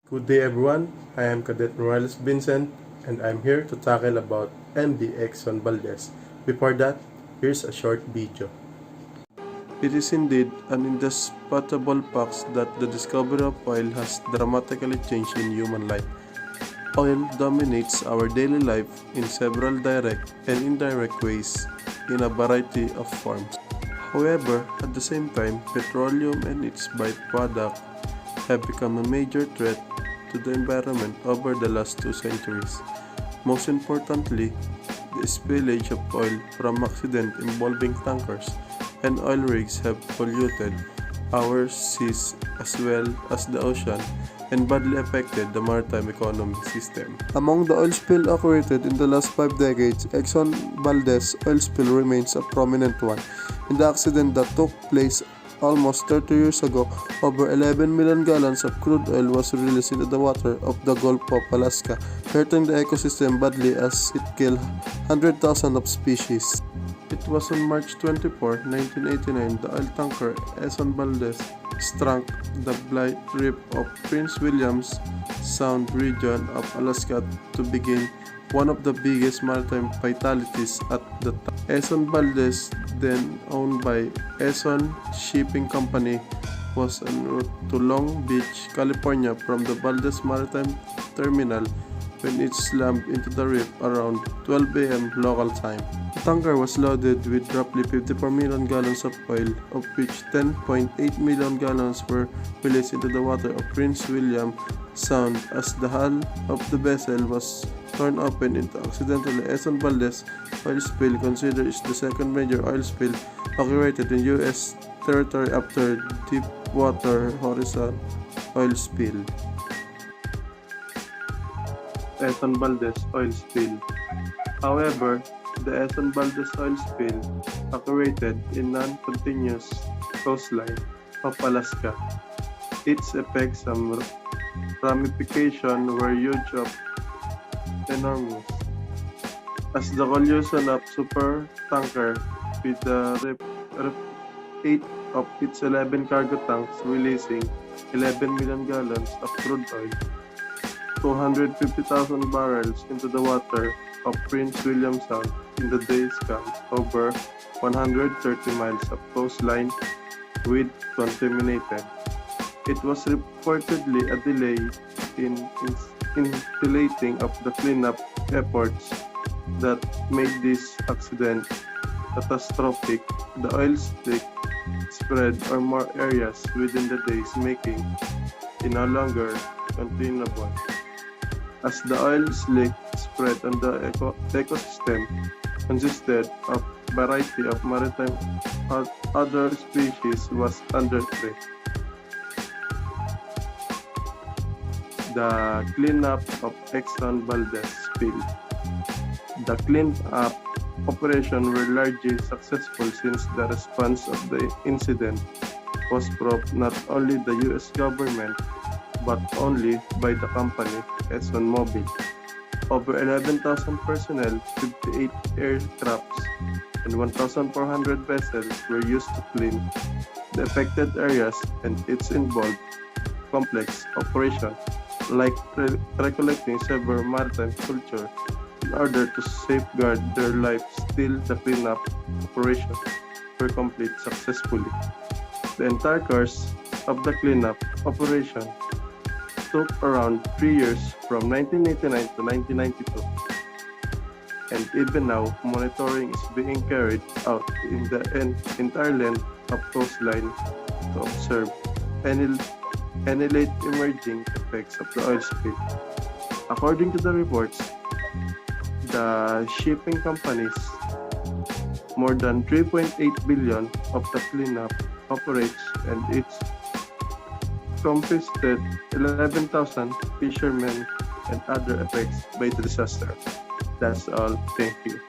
Good day everyone, I am Cadet Miralles Vincent and I'm here to tackle about MD Exxon Valdez. Before that, here's a short video. It is indeed an indisputable fact that the discovery of oil has dramatically changed in human life. Oil dominates our daily life in several direct and indirect ways in a variety of forms. However, at the same time, petroleum and its byproducts have become a major threat to the environment over the last 2 centuries. Most importantly, the spillage of oil from accidents involving tankers and oil rigs have polluted our seas as well as the ocean and badly affected the maritime economy system. Among the oil spill occurred in the last 5 decades, Exxon Valdez oil spill remains a prominent one. In the accident that took place almost 30 years ago, over 11 million gallons of crude oil was released into the water of the Gulf of Alaska, hurting the ecosystem badly as it killed 100,000 of species. It was on March 24, 1989, the oil tanker Exxon Valdez struck the Blight Reef of Prince William's Sound region of Alaska to begin one of the biggest maritime fatalities at the time. Exxon Valdez, then owned by Exxon Shipping Company, was en route to Long Beach, California from the Valdez Maritime Terminal when it slammed into the reef around 12 a.m. local time. The tanker was loaded with roughly 54 million gallons of oil, of which 10.8 million gallons were released into the water of Prince William Sound as the hull of the vessel was torn open into accidentally. Exxon Valdez oil spill, considered is the second major oil spill occurred in U.S. territory after Deepwater Horizon oil spill. Exxon Valdez oil spill. However, the Exxon Valdez oil spill occurred in non-continuous coastline of Alaska. Its effects and ramifications were huge of enormous, as the collision of super tanker with the 8 of its 11 cargo tanks, releasing 11 million gallons of crude oil, 250,000 barrels into the water of Prince William Sound in the days comes over 130 miles of coastline with contaminated. It was reportedly a delay in insulating of the cleanup efforts that made this accident catastrophic. The oil slick spread over more areas within the days, making it no longer continuable. As the oil slick spread on the ecosystem consisted of a variety of maritime other species was under threat. The cleanup of Exxon Valdez spill. The cleanup operation were largely successful since the response of the incident was proved not only the U.S. government but only by the company ExxonMobil. Over 11,000 personnel, 58 aircrafts, and 1,400 vessels were used to clean the affected areas, and its involved complex operation like recollecting several maritime culture in order to safeguard their lives. Still, the cleanup operation were complete successfully. The entire course of the cleanup operation took around 3 years, from 1989 to 1992, and even now monitoring is being carried out in the entire length of coastline to observe any late emerging effects of the oil spill. According to the reports, the shipping companies more than 3.8 billion of the cleanup operates, and it's confiscated 11,000 fishermen and other effects by the disaster. That's all. Thank you.